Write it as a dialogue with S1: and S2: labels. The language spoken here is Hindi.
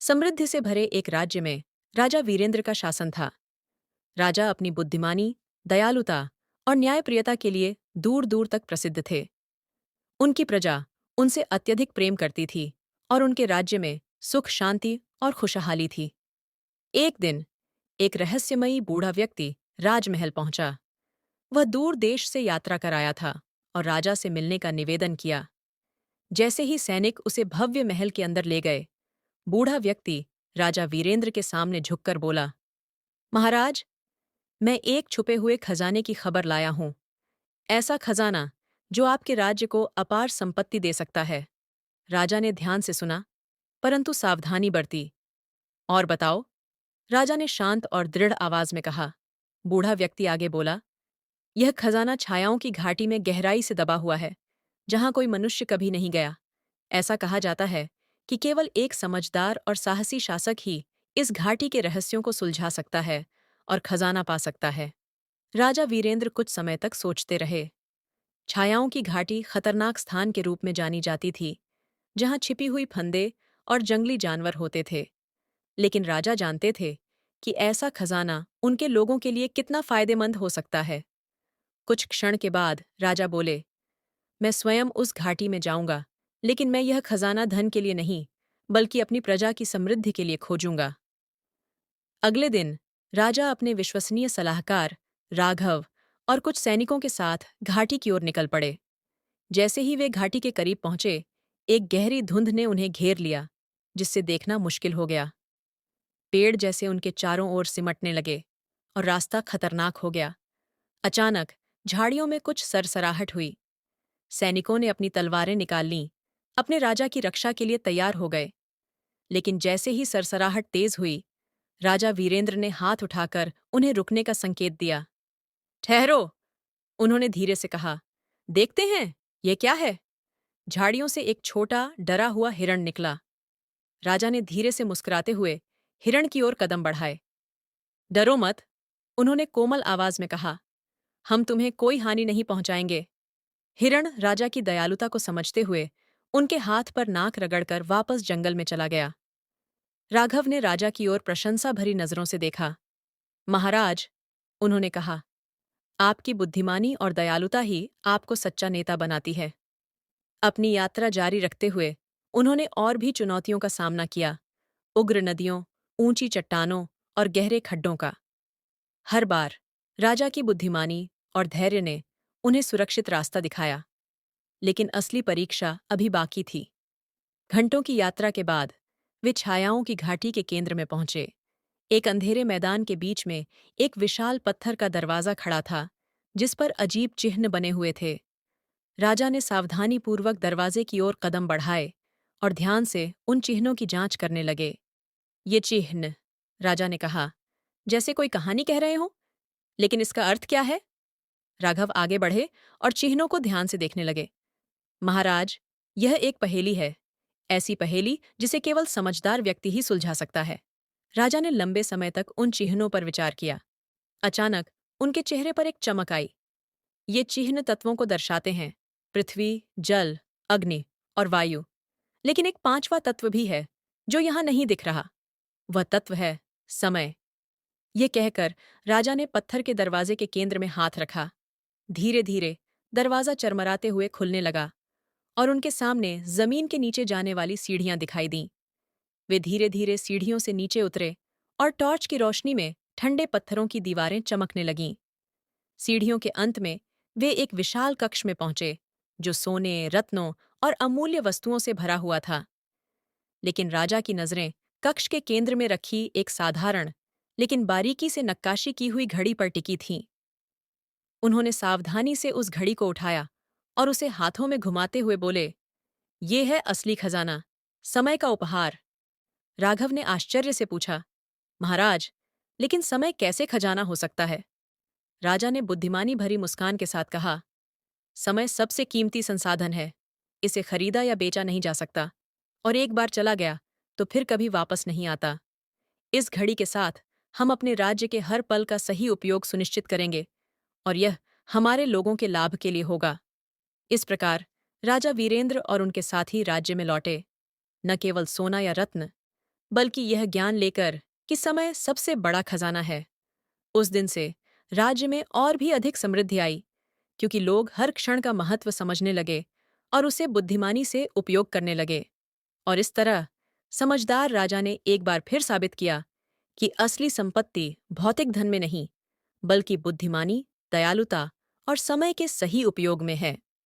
S1: समृद्धि से भरे एक राज्य में राजा वीरेंद्र का शासन था। राजा अपनी बुद्धिमानी, दयालुता और न्यायप्रियता के लिए दूर दूर तक प्रसिद्ध थे। उनकी प्रजा उनसे अत्यधिक प्रेम करती थी और उनके राज्य में सुख, शांति और खुशहाली थी। एक दिन एक रहस्यमयी बूढ़ा व्यक्ति राजमहल पहुंचा। वह दूर देश से यात्रा कर आया था और राजा से मिलने का निवेदन किया। जैसे ही सैनिक उसे भव्य महल के अंदर ले गए, बूढ़ा व्यक्ति राजा वीरेंद्र के सामने झुककर बोला, महाराज, मैं एक छुपे हुए खजाने की खबर लाया हूं। ऐसा खजाना जो आपके राज्य को अपार संपत्ति दे सकता है। राजा ने ध्यान से सुना, परंतु सावधानी बरती। और बताओ, राजा ने शांत और दृढ़ आवाज में कहा। बूढ़ा व्यक्ति आगे बोला, यह खजाना छायाओं की घाटी में गहराई से दबा हुआ है, जहां कोई मनुष्य कभी नहीं गया। ऐसा कहा जाता है कि केवल एक समझदार और साहसी शासक ही इस घाटी के रहस्यों को सुलझा सकता है और खजाना पा सकता है। राजा वीरेंद्र कुछ समय तक सोचते रहे। छायाओं की घाटी खतरनाक स्थान के रूप में जानी जाती थी, जहां छिपी हुई फंदे और जंगली जानवर होते थे। लेकिन राजा जानते थे कि ऐसा खजाना उनके लोगों के लिए कितना फायदेमंद हो सकता है। कुछ क्षण के बाद राजा बोले, मैं स्वयं उस घाटी में जाऊंगा, लेकिन मैं यह खजाना धन के लिए नहीं, बल्कि अपनी प्रजा की समृद्धि के लिए खोजूंगा। अगले दिन राजा अपने विश्वसनीय सलाहकार राघव और कुछ सैनिकों के साथ घाटी की ओर निकल पड़े। जैसे ही वे घाटी के करीब पहुंचे, एक गहरी धुंध ने उन्हें घेर लिया, जिससे देखना मुश्किल हो गया। पेड़ जैसे उनके चारों ओर सिमटने लगे और रास्ता खतरनाक हो गया। अचानक झाड़ियों में कुछ सरसराहट हुई। सैनिकों ने अपनी तलवारें निकाल लीं, अपने राजा की रक्षा के लिए तैयार हो गए। लेकिन जैसे ही सरसराहट तेज हुई, राजा वीरेंद्र ने हाथ उठाकर उन्हें रुकने का संकेत दिया। ठहरो, उन्होंने धीरे से कहा। देखते हैं, ये क्या है? झाड़ियों से एक छोटा, डरा हुआ हिरण निकला। राजा ने धीरे से मुस्कुराते हुए हिरण की ओर कदम बढ़ाए। डरो मत, उन्होंने कोमल आवाज में कहा। हम तुम्हें कोई हानि नहीं पहुंचाएंगे। हिरण राजा की दयालुता को समझते हुए उनके हाथ पर नाक रगड़कर वापस जंगल में चला गया। राघव ने राजा की ओर प्रशंसा भरी नजरों से देखा। महाराज, उन्होंने कहा, आपकी बुद्धिमानी और दयालुता ही आपको सच्चा नेता बनाती है। अपनी यात्रा जारी रखते हुए उन्होंने और भी चुनौतियों का सामना किया, उग्र नदियों, ऊंची चट्टानों और गहरे खड्डों का। हर बार राजा की बुद्धिमानी और धैर्य ने उन्हें सुरक्षित रास्ता दिखाया, लेकिन असली परीक्षा अभी बाकी थी। घंटों की यात्रा के बाद वे छायाओं की घाटी के केंद्र में पहुंचे। एक अंधेरे मैदान के बीच में एक विशाल पत्थर का दरवाजा खड़ा था, जिस पर अजीब चिन्ह बने हुए थे। राजा ने सावधानीपूर्वक दरवाजे की ओर कदम बढ़ाए और ध्यान से उन चिन्हों की जांच करने लगे। ये चिन्ह, राजा ने कहा, जैसे कोई कहानी कह रहे हो, लेकिन इसका अर्थ क्या है? राघव आगे बढ़े और चिन्हों को ध्यान से देखने लगे। महाराज, यह एक पहेली है, ऐसी पहेली जिसे केवल समझदार व्यक्ति ही सुलझा सकता है। राजा ने लंबे समय तक उन चिन्हों पर विचार किया। अचानक उनके चेहरे पर एक चमक आई। ये चिन्ह तत्वों को दर्शाते हैं, पृथ्वी, जल, अग्नि और वायु। लेकिन एक पांचवा तत्व भी है, जो यहां नहीं दिख रहा। वह तत्व है समय। ये कहकर राजा ने पत्थर के दरवाजे के केंद्र में हाथ रखा। धीरे धीरे दरवाजा चरमराते हुए खुलने लगा और उनके सामने जमीन के नीचे जाने वाली सीढ़ियां दिखाई दीं। वे धीरे धीरे सीढ़ियों से नीचे उतरे और टॉर्च की रोशनी में ठंडे पत्थरों की दीवारें चमकने लगीं। सीढ़ियों के अंत में वे एक विशाल कक्ष में पहुंचे, जो सोने, रत्नों और अमूल्य वस्तुओं से भरा हुआ था। लेकिन राजा की नजरें कक्ष के केंद्र में रखी एक साधारण लेकिन बारीकी से नक्काशी की हुई घड़ी पर टिकी थीं। उन्होंने सावधानी से उस घड़ी को उठाया और उसे हाथों में घुमाते हुए बोले, ये है असली खजाना, समय का उपहार। राघव ने आश्चर्य से पूछा, महाराज, लेकिन समय कैसे खजाना हो सकता है? राजा ने बुद्धिमानी भरी मुस्कान के साथ कहा, समय सबसे कीमती संसाधन है। इसे खरीदा या बेचा नहीं जा सकता, और एक बार चला गया तो फिर कभी वापस नहीं आता। इस घड़ी के साथ हम अपने राज्य के हर पल का सही उपयोग सुनिश्चित करेंगे, और यह हमारे लोगों के लाभ के लिए होगा। इस प्रकार राजा वीरेंद्र और उनके साथी राज्य में लौटे। न केवल सोना या रत्न, बल्कि यह ज्ञान लेकर कि समय सबसे बड़ा खजाना है। उस दिन से राज्य में और भी अधिक समृद्धि आई, क्योंकि लोग हर क्षण का महत्व समझने लगे और उसे बुद्धिमानी से उपयोग करने लगे। और इस तरह समझदार राजा ने एक बार फिर साबित किया कि असली संपत्ति भौतिक धन में नहीं, बल्कि बुद्धिमानी, दयालुता और समय के सही उपयोग में है।